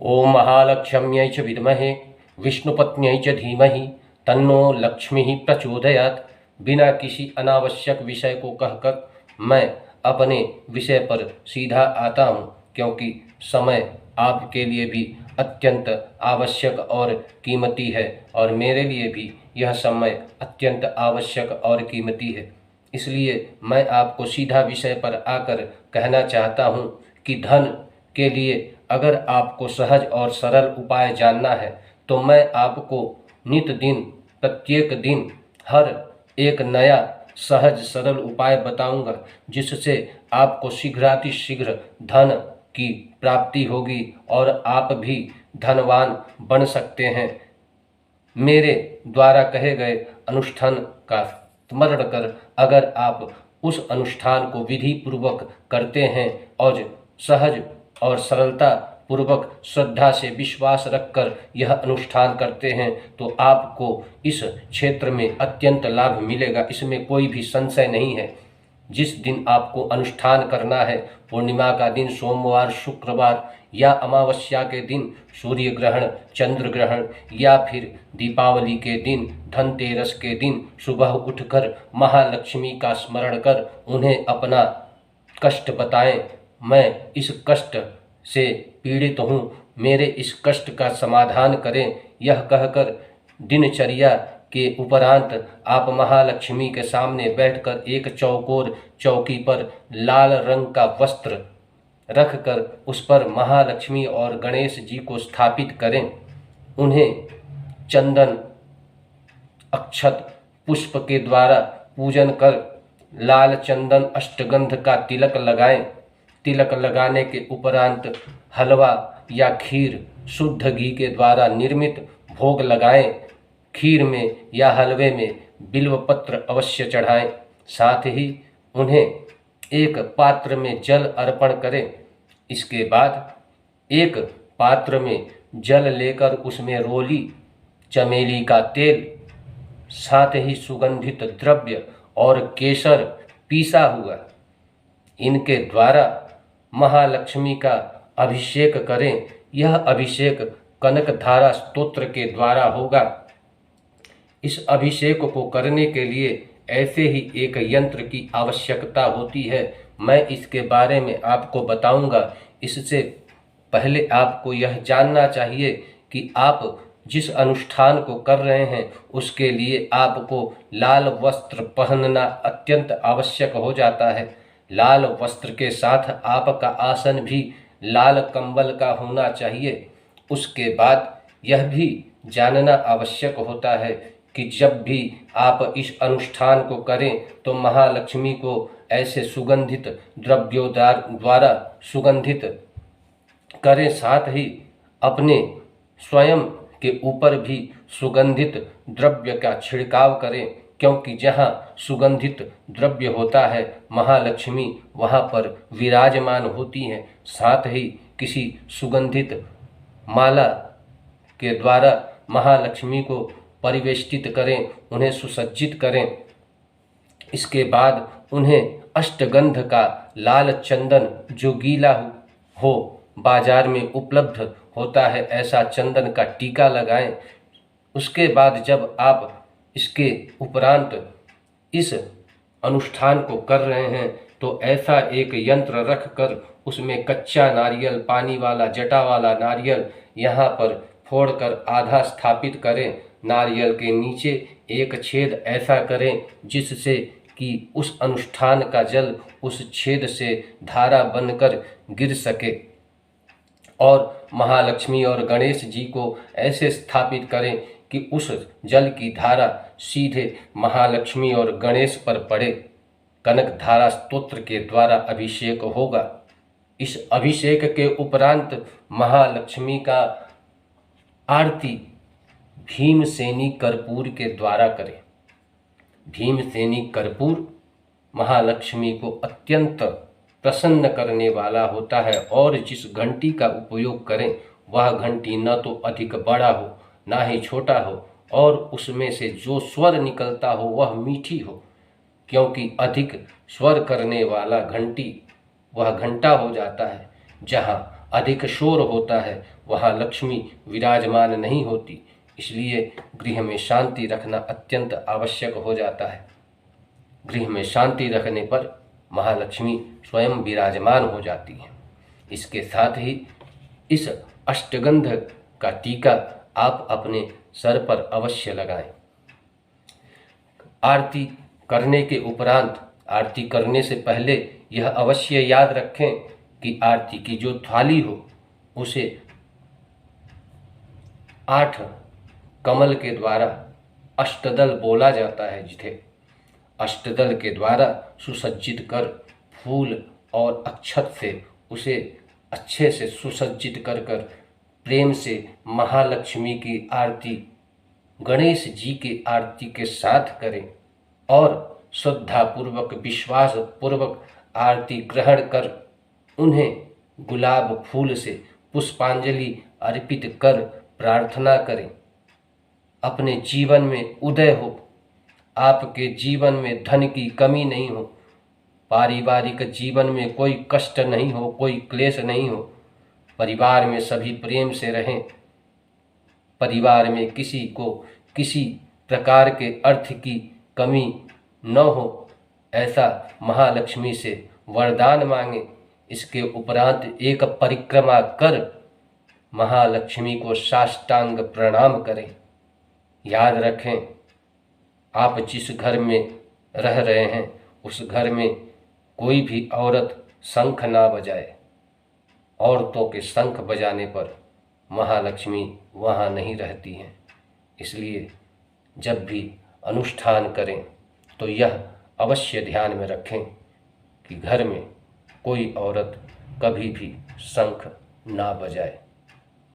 ओम महालक्ष्म्यै च विद्महे विष्णुपत्न्यै च धीमहि तन्नो लक्ष्मी प्रचोदयात्। बिना किसी अनावश्यक विषय को कहकर मैं अपने विषय पर सीधा आता हूँ, क्योंकि समय आपके लिए भी अत्यंत आवश्यक और कीमती है और मेरे लिए भी यह समय अत्यंत आवश्यक और कीमती है। इसलिए मैं आपको सीधा विषय पर आकर कहना चाहता हूँ कि धन के लिए अगर आपको सहज और सरल उपाय जानना है तो मैं आपको नित दिन प्रत्येक दिन हर एक नया सहज सरल उपाय बताऊंगा, जिससे आपको शीघ्रातिशीघ्र धन की प्राप्ति होगी और आप भी धनवान बन सकते हैं। मेरे द्वारा कहे गए अनुष्ठान का स्मरण कर अगर आप उस अनुष्ठान को विधि पूर्वक करते हैं और सहज और सरलता पूर्वक श्रद्धा से विश्वास रखकर यह अनुष्ठान करते हैं तो आपको इस क्षेत्र में अत्यंत लाभ मिलेगा, इसमें कोई भी संशय नहीं है। जिस दिन आपको अनुष्ठान करना है, पूर्णिमा का दिन, सोमवार, शुक्रवार या अमावस्या के दिन, सूर्य ग्रहण, चंद्र ग्रहण या फिर दीपावली के दिन, धनतेरस के दिन सुबह उठकर महालक्ष्मी का स्मरण कर उन्हें अपना कष्ट बताएं। मैं इस कष्ट से पीड़ित हूँ, मेरे इस कष्ट का समाधान करें, यह कहकर दिनचर्या के उपरांत आप महालक्ष्मी के सामने बैठकर एक चौकोर चौकी पर लाल रंग का वस्त्र रखकर उस पर महालक्ष्मी और गणेश जी को स्थापित करें। उन्हें चंदन, अक्षत, पुष्प के द्वारा पूजन कर लाल चंदन अष्टगंध का तिलक लगाएं। तिलक लगाने के उपरांत हलवा या खीर शुद्ध घी के द्वारा निर्मित भोग लगाएं। खीर में या हलवे में बिल्व पत्र अवश्य चढ़ाएं। साथ ही उन्हें एक पात्र में जल अर्पण करें। इसके बाद एक पात्र में जल लेकर उसमें रोली, चमेली का तेल, साथ ही सुगंधित द्रव्य और केसर पीसा हुआ, इनके द्वारा महालक्ष्मी का अभिषेक करें। यह अभिषेक कनक धारा स्तोत्र के द्वारा होगा। इस अभिषेक को करने के लिए ऐसे ही एक यंत्र की आवश्यकता होती है, मैं इसके बारे में आपको बताऊंगा। इससे पहले आपको यह जानना चाहिए कि आप जिस अनुष्ठान को कर रहे हैं उसके लिए आपको लाल वस्त्र पहनना अत्यंत आवश्यक हो जाता है। लाल वस्त्र के साथ आपका आसन भी लाल कंबल का होना चाहिए। उसके बाद यह भी जानना आवश्यक होता है कि जब भी आप इस अनुष्ठान को करें तो महालक्ष्मी को ऐसे सुगंधित द्रव्यों द्वारा सुगंधित करें, साथ ही अपने स्वयं के ऊपर भी सुगंधित द्रव्य का छिड़काव करें, क्योंकि जहाँ सुगंधित द्रव्य होता है महालक्ष्मी वहाँ पर विराजमान होती हैं। साथ ही किसी सुगंधित माला के द्वारा महालक्ष्मी को परिवेष्टित करें, उन्हें सुसज्जित करें। इसके बाद उन्हें अष्टगंध का लाल चंदन जो गीला हो बाजार में उपलब्ध होता है, ऐसा चंदन का टीका लगाएं। उसके बाद जब आप इसके उपरांत इस अनुष्ठान को कर रहे हैं तो ऐसा एक यंत्र रखकर उसमें कच्चा नारियल, पानी वाला जटा वाला नारियल यहाँ पर फोड़कर आधा स्थापित करें। नारियल के नीचे एक छेद ऐसा करें जिससे कि उस अनुष्ठान का जल उस छेद से धारा बनकर गिर सके, और महालक्ष्मी और गणेश जी को ऐसे स्थापित करें कि उस जल की धारा सीधे महालक्ष्मी और गणेश पर पड़े। कनक धारा स्तोत्र के द्वारा अभिषेक होगा। इस अभिषेक के उपरांत महालक्ष्मी का आरती भीमसेनी कर्पूर के द्वारा करें। भीमसेनी कर्पूर महालक्ष्मी को अत्यंत प्रसन्न करने वाला होता है, और जिस घंटी का उपयोग करें वह घंटी न तो अधिक बड़ा हो ना ही छोटा हो, और उसमें से जो स्वर निकलता हो वह मीठी हो, क्योंकि अधिक स्वर करने वाला घंटी वह घंटा हो जाता है। जहाँ अधिक शोर होता है वहाँ लक्ष्मी विराजमान नहीं होती। इसलिए गृह में शांति रखना अत्यंत आवश्यक हो जाता है। गृह में शांति रखने पर महालक्ष्मी स्वयं विराजमान हो जाती हैं। इसके साथ ही इस अष्टगंध का टीका आप अपने सर पर अवश्य लगाएं। आरती करने के उपरांत, आरती करने से पहले यह अवश्य याद रखें कि आरती की जो थाली हो उसे 8 कमल के द्वारा अष्टदल बोला जाता है, जिसे अष्टदल के द्वारा सुसज्जित कर फूल और अक्षत से उसे अच्छे से सुसज्जित कर प्रेम से महालक्ष्मी की आरती गणेश जी की आरती के साथ करें और श्रद्धापूर्वक विश्वास पूर्वक आरती ग्रहण कर उन्हें गुलाब फूल से पुष्पांजलि अर्पित कर प्रार्थना करें। अपने जीवन में उदय हो, आपके जीवन में धन की कमी नहीं हो, पारिवारिक जीवन में कोई कष्ट नहीं हो, कोई क्लेश नहीं हो, परिवार में सभी प्रेम से रहें, परिवार में किसी को किसी प्रकार के अर्थ की कमी न हो, ऐसा महालक्ष्मी से वरदान मांगे। इसके उपरांत एक परिक्रमा कर महालक्ष्मी को साष्टांग प्रणाम करें। याद रखें, आप जिस घर में रह रहे हैं उस घर में कोई भी औरत शंख ना बजाए। औरतों के शंख बजाने पर महालक्ष्मी वहाँ नहीं रहती हैं। इसलिए जब भी अनुष्ठान करें तो यह अवश्य ध्यान में रखें कि घर में कोई औरत कभी भी शंख ना बजाए।